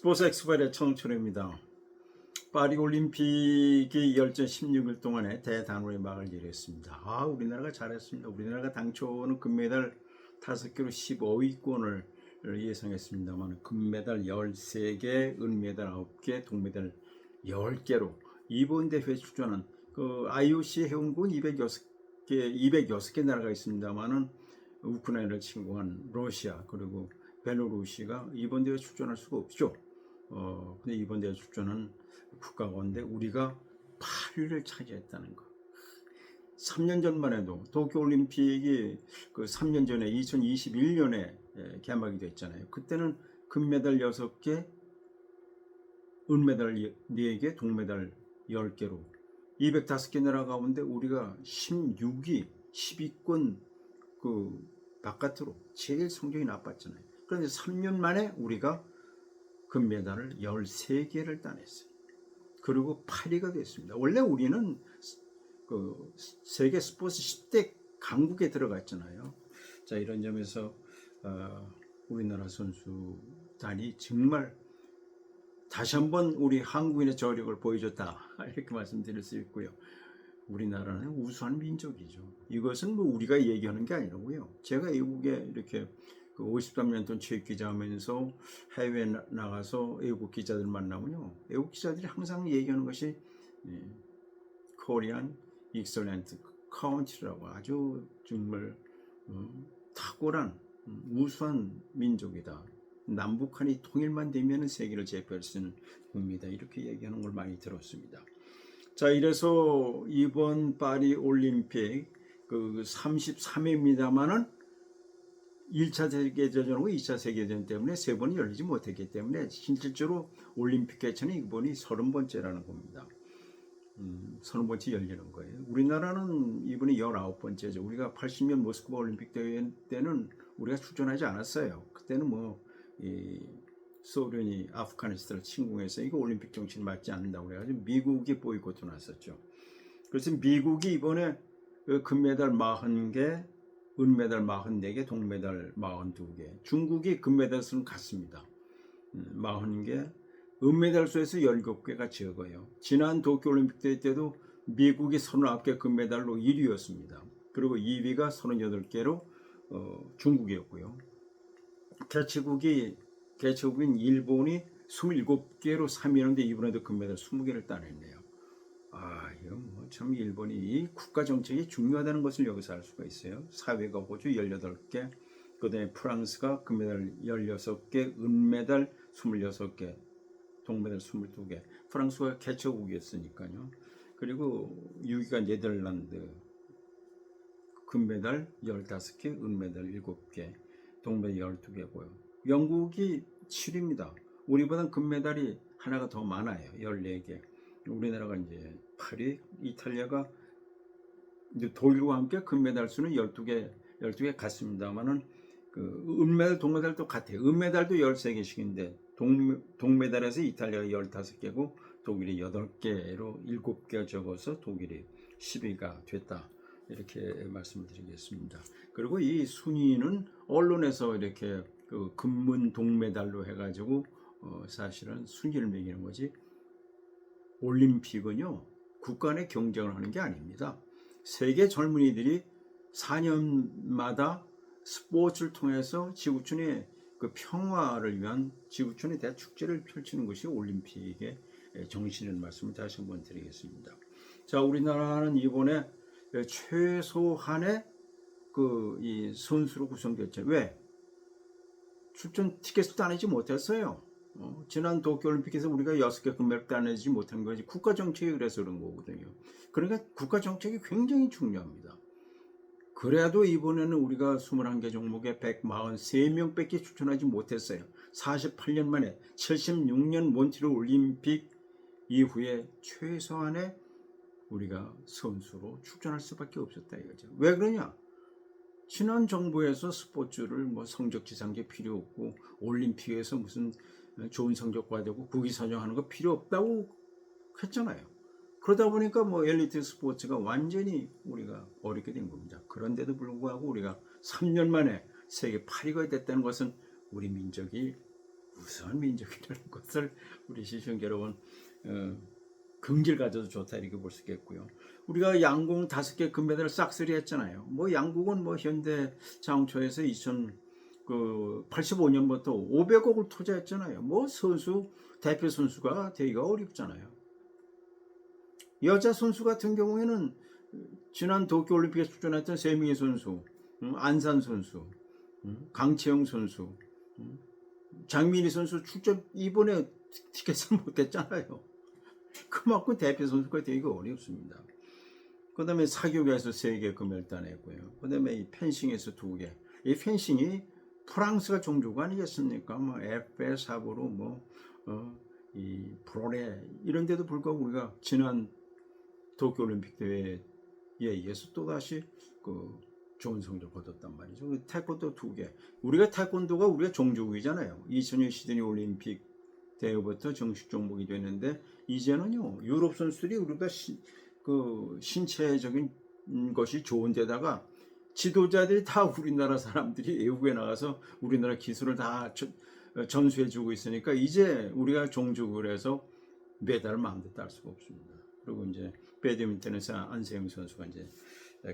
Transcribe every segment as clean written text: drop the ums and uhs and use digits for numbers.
스포츠 엑스퍼의 청춘입니다. 파리올림픽이 열전 16일 동안에 대단원의 막을 내렸습니다. 우리나라가 잘했습니다. 우리나라가 당초는 금메달 5개로 15위권을 예상했습니다만 금메달 13개, 은메달 9개, 동메달 10개로 이번 대회에 출전한 IOC 회원국은 206개 나라가 있습니다만은 우크라이나를 침공한 러시아 그리고 벨로루시가 이번 대회에 출전할 수가 없죠. 근데 이번 대회 출전한 국가 가운데 우리가 8위를 차지했다는 거. 3년 전만 해도 도쿄올림픽이 3년 전에 2021년에 개막이 됐잖아요. 그때는 금메달 6개, 은메달 4개, 동메달 10개로 205개 나라 가운데 우리가 16위, 10위권 바깥으로 제일 성적이 나빴잖아요. 그런데 3년 만에 우리가 금메달을 13개를 따냈어요. 그리고 8위가 됐습니다. 원래 우리는 세계 스포츠 10대 강국에 들어갔잖아요. 자, 이런 점에서 우리나라 선수단이 정말 다시 한번 우리 한국인의 저력을 보여줬다 이렇게 말씀드릴 수 있고요. 우리나라는 우수한 민족이죠. 이것은 우리가 얘기하는 게 아니라고요. 제가 외국에 이렇게 53년 동안 체육기자 하면서 해외에 나가서 외국 기자들 만나면요. 외국 기자들이 항상 얘기하는 것이 Korean Excellent Country라고 아주 정말 탁월한 우수한 민족이다. 남북한이 통일만 되면 세계를 제패할 수 있는 국민이다. 이렇게 얘기하는 걸 많이 들었습니다. 자, 이래서 이번 파리 올림픽 33회입니다만은 1차 세계대전하고 2차 세계대전 때문에 3번이 열리지 못했기 때문에 실질적으로 올림픽 개최는 이번이 30번째라는 겁니다. 30번째 열리는 거예요. 우리나라는 이번이 19번째죠. 우리가 80년 모스크바 올림픽 대회 때는 우리가 출전하지 않았어요. 그때는 소련이 아프가니스탄을 침공해서 이거 올림픽 정신 맞지 않는다고 그래가지고 미국이 보이콧을 놨었죠. 그래서 미국이 이번에 금메달 40개, 은메달 44개, 동메달 42개. 중국이 금메달 수는 같습니다. 40개, 은메달 수에서 17개가 적어요. 지난 도쿄올림픽 대회 때도 미국이 39개 금메달로 1위였습니다. 그리고 2위가 38개로 중국이었고요. 개최국인 일본이 27개로 3위였는데 이번에도 금메달 20개를 따냈네요. 이거 참 일본이 이 국가 정책이 중요하다는 것을 여기서 알 수가 있어요. 4위가 호주 18개, 그 다음에 프랑스가 금메달 16개, 은메달 26개, 동메달 22개. 프랑스가 개최국이었으니까요. 그리고 6위가 네덜란드, 금메달 15개, 은메달 7개, 동메달 12개고요. 영국이 7위입니다. 우리보다는 금메달이 하나가 더 많아요. 14개. 우리나라가 이제 8위, 이탈리아가 이제 독일과 함께 금메달 수는 12개 같습니다만은 은메달, 동메달도 같아요. 은메달도 13개씩인데 동메달에서 이탈리아가 15개고 독일이 8개로 7개 적어서 독일이 10위가 됐다. 이렇게 말씀을 드리겠습니다. 그리고 이 순위는 언론에서 이렇게 금문 동메달로 해가지고 사실은 순위를 매기는 거지. 올림픽은요, 국가 내 경쟁을 하는 게 아닙니다. 세계 젊은이들이 4년마다 스포츠를 통해서 지구촌의 평화를 위한 지구촌의 대축제를 펼치는 것이 올림픽의 정신이라는 말씀을 다시 한번 드리겠습니다. 자, 우리나라는 이번에 최소한의 이 선수로 구성됐죠. 왜? 출전 티켓을 따내지 못했어요. 지난 도쿄올림픽에서 우리가 6개 금메달 따내지 못한 것이 국가 정책이 그래서 그런 거거든요. 그러니까 국가 정책이 굉장히 중요합니다. 그래도 이번에는 우리가 21개 종목에 143명밖에 출전하지 못했어요. 48년 만에 76년 몬트리올 올림픽 이후에 최소한의 우리가 선수로 출전할 수밖에 없었다 이거죠. 왜 그러냐? 지난 정부에서 스포츠를 성적 지상제 필요 없고 올림픽에서 무슨 좋은 성적 받고 국위 선정하는 거 필요 없다고 했잖아요. 그러다 보니까 엘리트 스포츠가 완전히 우리가 어렵게 된 겁니다. 그런데도 불구하고 우리가 3년 만에 세계 8위가 됐다는 것은 우리 민족이 우수한 민족이라는 것을 우리 시청 여러분 긍지를 가져도 좋다 이렇게 볼 수 있겠고요. 우리가 양궁 5개 금메달을 싹쓸이 했잖아요. 뭐 양궁은 뭐 현대 자동차에서 85년부터 500억을 투자했잖아요. 뭐 선수 대표 선수가 되기가 어렵잖아요. 여자 선수 같은 경우에는 지난 도쿄올림픽에 출전했던 세명의 선수, 안산 선수, 강채영 선수, 장민희 선수 출전 이번에 티켓을 못했잖아요. 그만큼 대표 선수가 되기가 어렵습니다. 그 다음에 사격에서 3개 금메달 따냈고요. 그 다음에 이 펜싱에서 2개. 이 펜싱이 프랑스가 종주가 아니겠습니까? 뭐 에페, 사보로, 이 브로레 이런 데도 불구하고 우리가 지난 도쿄올림픽 대회에 의해서 또다시 좋은 성적을 거뒀단 말이죠. 태권도 2개. 우리가 태권도가 우리가 종주국이잖아요. 2000년 시드니 올림픽 대회부터 정식 종목이 됐는데 이제는요 유럽 선수들이 우리가 신체적인 것이 좋은 데다가 지도자들이 다 우리나라 사람들이 외국에 나가서 우리나라 기술을 다 전수해주고 있으니까 이제 우리가 종주국을 해서 메달을 마음대로 딸 수가 없습니다. 그리고 이제 배드민턴에서 안세영 선수가 이제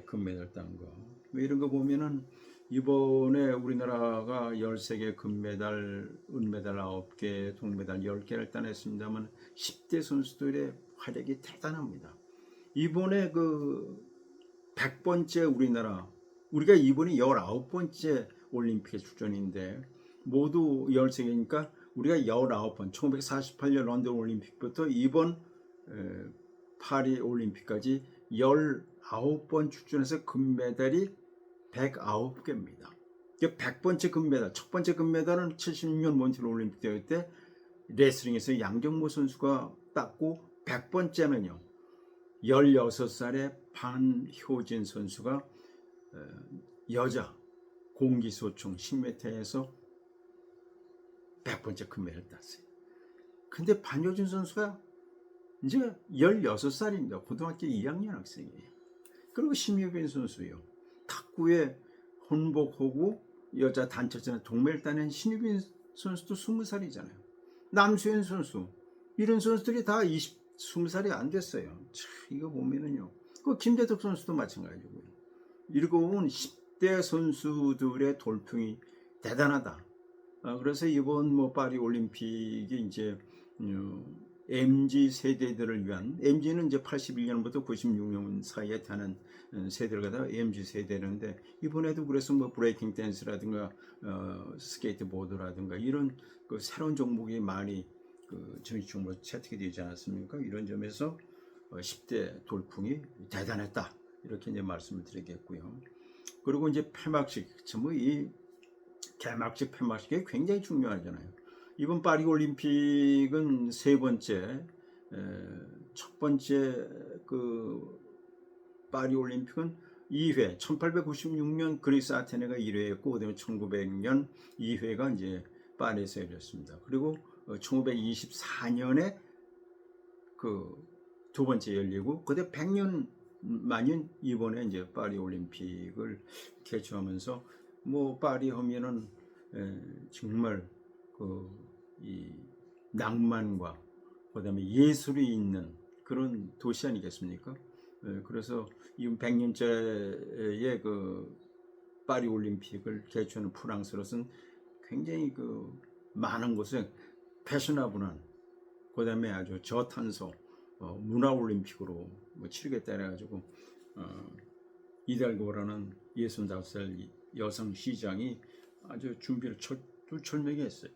금메달 딴 거. 이런 거 보면은 이번에 우리나라가 13개 금메달, 은메달 9개, 동메달 10개를 따냈습니다만 10대 선수들의 활약이 대단합니다. 이번에 100번째 우리가 이번이 19번째 올림픽에 출전인데 모두 13개니까 우리가 19번, 1948년 런던 올림픽부터 이번 파리 올림픽까지 19번 출전해서 금메달이 109개입니다. 100번째 금메달, 첫 번째 금메달은 76년 몬트리올 올림픽 대회 때 레슬링에서 양정모 선수가 땄고 100번째는요. 16살의 반효진 선수가 여자 공기소총 10m에서 100번째 금메달을 땄어요. 근데 반효진 선수가 이제 16살입니다. 고등학교 2학년 학생이에요. 그리고 심유빈 선수요. 탁구에 혼복하고 여자 단체전 동메달 따낸 신유빈 선수도 20살이잖아요. 남수현 선수 이런 선수들이 다 20살이 안 됐어요. 참, 이거 보면은요. 그 김대덕 선수도 마찬가지고요. 이러고 보면 10대 선수들의 돌풍이 대단하다. 그래서 이번 파리 올림픽이 이제 MZ 세대들을 위한 MZ는 이제 81년부터 96년 사이에 타는 세대를 갖다가 MZ 세대인데 이번에도 그래서 브레이킹 댄스라든가 스케이트보드라든가 이런 새로운 종목이 많이 정식 종목으로 채택이 되지 않았습니까? 이런 점에서 10대 돌풍이 대단했다 이렇게 이제 말씀을 드리겠고요. 그리고 이제 폐막식 참 이 개막식 폐막식이 굉장히 중요하잖아요. 이번 파리 올림픽은 3번째, 첫 번째 파리 올림픽은 2회, 1896년 그리스 아테네가 1회였고, 그다음에 1900년 2회가 이제 파리에서 열렸습니다. 그리고 1924년에 두 번째 열리고, 그때 100년 만년 이번에 이제 파리 올림픽을 개최하면서 파리 하면은 정말 이 낭만과 그다음에 예술이 있는 그런 도시 아니겠습니까? 그래서 이 100년째의 파리 올림픽을 개최하는 프랑스로서는 굉장히 많은 곳에 패셔너블한 그다음에 아주 저탄소 문화 올림픽으로 치르겠다 해가지고 이달고라는 65살 여성 시장이 아주 준비를 철두철미하게 했어요.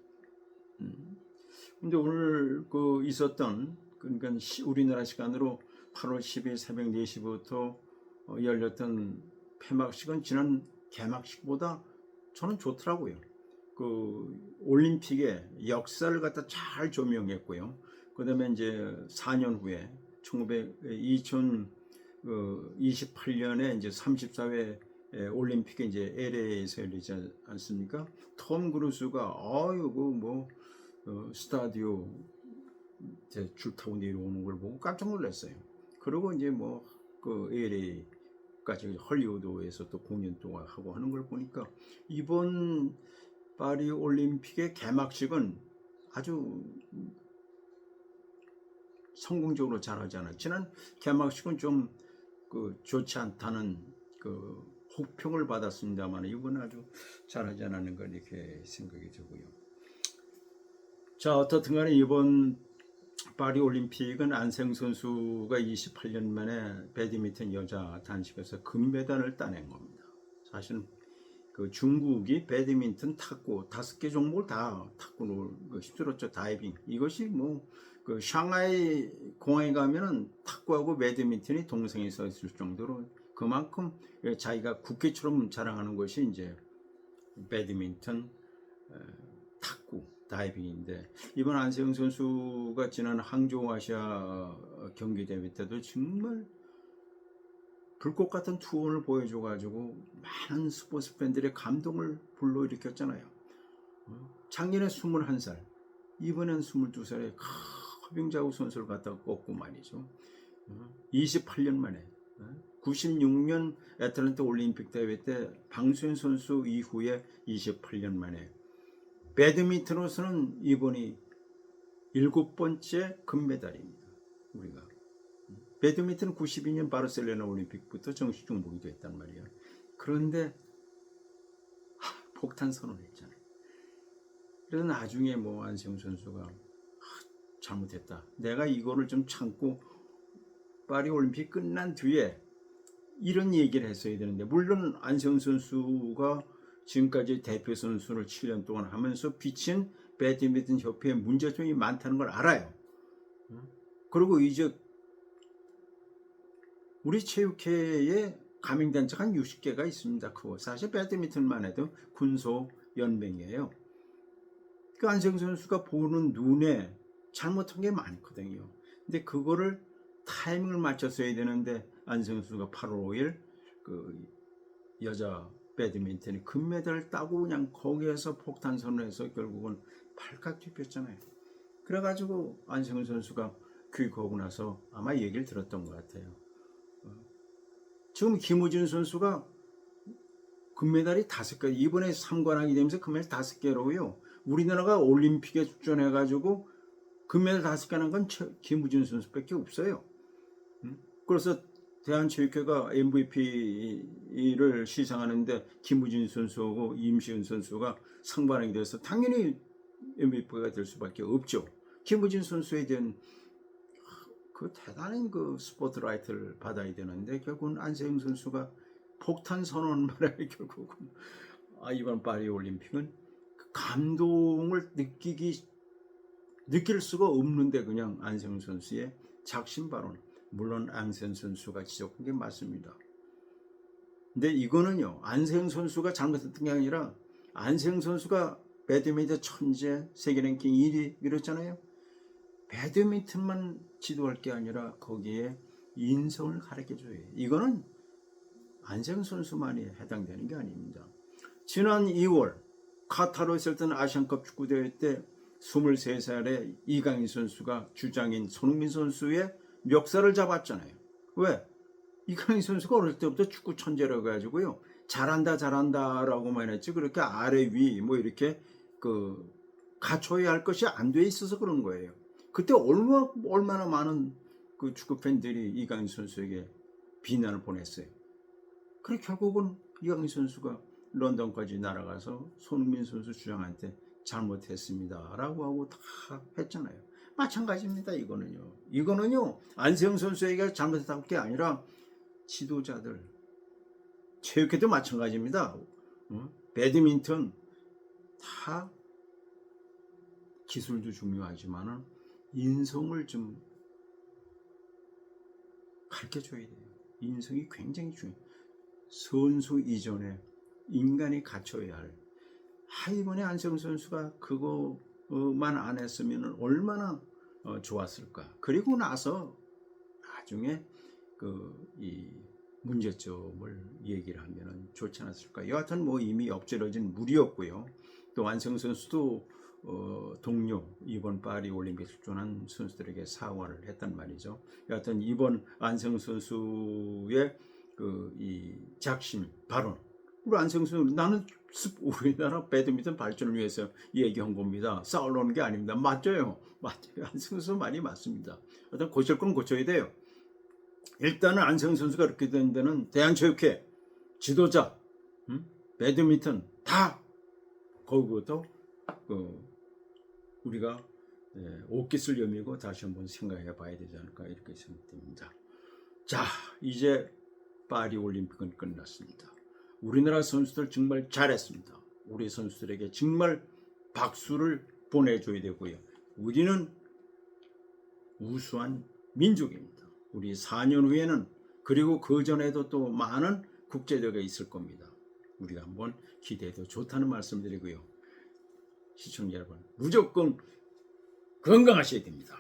근데 오늘 있었던 그러니까 우리나라 시간으로 8월 10일 새벽 4시부터 열렸던 폐막식은 지난 개막식보다 저는 좋더라고요. 올림픽의 역사를 갖다 잘 조명했고요. 그다음에 이제 4년 후에 2028년에 이제 34회 올림픽에 이제 LA에서 열리지 않습니까? 톰 크루즈가 스타디오 줄 타고 내려오는 걸 보고 깜짝 놀랐어요. 그리고 이제 LA까지 헐리우드에서 또 공연 또 하고 하는 걸 보니까 이번 파리 올림픽의 개막식은 아주 성공적으로 잘하잖아요. 지난 개막식은 좀 좋지 않다는 혹평을 받았습니다만 이번은 아주 잘하지 않았는 걸 이렇게 생각이 들고요. 자, 어떻든 간에 이번 파리 올림픽은 안세영 선수가 28년 만에 배드민턴 여자 단식에서 금메달을 따낸 겁니다. 사실 중국이 배드민턴, 탁구 5개 종목을 다 탁구를 휩쓸었죠. 다이빙. 이것이 샹하이 공항에 가면은 탁구하고 배드민턴이 동생이 서 있을 정도로 그만큼 자기가 국기처럼 자랑하는 것이 이제 배드민턴, 탁구, 다이빙인데 이번 안세영 선수가 지난 항저우 아시아 경기 대회 때도 정말 불꽃 같은 투혼을 보여줘가지고 많은 스포츠 팬들의 감동을 불러일으켰잖아요. 작년에 21살, 이번엔 22살에 허병자우 선수를 갖다가 꺾고 말이죠. 28년 만에 96년 애틀랜타 올림픽 대회 때 방수현 선수 이후에 28년 만에 배드민턴으로서는 이번이 7번째 금메달입니다. 우리가 배드민턴은 92년 바르셀로나 올림픽부터 정식 종목이 됐단 말이에요. 그런데 폭탄 선언했잖아요. 그래서 나중에 안세영 선수가 잘못했다. 내가 이거를 좀 참고 파리 올림픽 끝난 뒤에 이런 얘기를 했어야 되는데 물론 안세영 선수가 지금까지 대표 선수를 7년 동안 하면서 비친 배드민턴 협회에 문제점이 많다는 걸 알아요. 그리고 이제 우리 체육회에 가맹단체가 한 60개가 있습니다. 그거 사실 배드민턴만 해도 군소 연맹이에요. 그 안세영 선수가 보는 눈에 잘못한 게 많거든요. 근데 그거를 타이밍을 맞춰서 해야 되는데 안세영 선수가 8월 5일 여자 배드민턴이 금메달을 따고 그냥 거기에서 폭탄 선언해서 결국은 발칵 뒤폈잖아요. 그래가지고 안세영 선수가 귀국하고 나서 아마 얘기를 들었던 것 같아요. 지금 김우진 선수가 금메달이 5개, 이번에 3관왕이 되면서 금메달 5개로요. 우리나라가 올림픽에 출전해가지고 금메달 5개 한 건 김우진 선수밖에 없어요. 그래서 대한체육회가 MVP를 시상하는데 김우진 선수하고 임시은 선수가 상반하게 돼서 당연히 MVP가 될 수밖에 없죠. 김우진 선수에 대한 대단한 스포트라이트를 받아야 되는데 결국은 안세영 선수가 폭탄 선언만에 결국은 이번 파리 올림픽은 감동을 느낄 수가 없는데 그냥 안세영 선수의 작심 발언, 물론 안세영 선수가 지적한 게 맞습니다. 근데 이거는요, 안세영 선수가 잘못했던 게 아니라 안세영 선수가 배드민턴 천재, 세계 랭킹 1위 이랬잖아요. 배드민턴만 지도할 게 아니라 거기에 인성을 가르쳐줘야 해요. 이거는 안세영 선수만이 해당되는 게 아닙니다. 지난 2월 카타르에 있을 때는 아시안컵 축구대회 때 23살의 이강인 선수가 주장인 손흥민 선수의 멱살을 잡았잖아요. 왜? 이강인 선수가 어릴 때부터 축구 천재라고 해가지고요. 잘한다 라고만 했지 그렇게 아래 위 이렇게 갖춰야 할 것이 안 돼 있어서 그런 거예요. 그때 얼마나 많은 축구 팬들이 이강인 선수에게 비난을 보냈어요. 그래 결국은 이강인 선수가 런던까지 날아가서 손흥민 선수 주장한테 잘못했습니다 라고 하고 다 했잖아요. 마찬가지입니다. 이거는요 안세영 선수에게 잘못했다고 할 게 아니라 지도자들, 체육회도 마찬가지입니다. 배드민턴 다 기술도 중요하지만 인성을 좀 가르쳐줘야 돼요. 인성이 굉장히 중요해요. 선수 이전에 인간이 갖춰야 할. 이번에 안세영 선수가 그거만 안 했으면 얼마나 좋았을까. 그리고 나서 나중에 이 문제점을 얘기를 하면 좋지 않았을까. 여하튼 이미 엎질러진 물이었고요. 또 안세영 선수도 동료 이번 파리 올림픽 출전한 선수들에게 사과를 했단 말이죠. 여하튼 이번 안세영 선수의 이 작심 발언 우리 안성수 나는 우리나라 배드민턴 발전을 위해서 얘기한 겁니다. 싸우려는 게 아닙니다. 맞아요. 맞아요. 안성수 말이 맞습니다. 어떤 고칠 건 고쳐야 돼요. 일단은 안성수 선수가 그렇게 된 데는 대한체육회 지도자, 배드민턴 다 거기부터 우리가 옷깃 쓸 염이고 다시 한번 생각해 봐야 되지 않을까 이렇게 생각됩니다. 자, 이제 파리 올림픽은 끝났습니다. 우리나라 선수들 정말 잘했습니다. 우리 선수들에게 정말 박수를 보내줘야 되고요. 우리는 우수한 민족입니다. 우리 4년 후에는 그리고 그 전에도 또 많은 국제대회가 있을 겁니다. 우리가 한번 기대해도 좋다는 말씀드리고요. 시청자 여러분 무조건 건강하셔야 됩니다.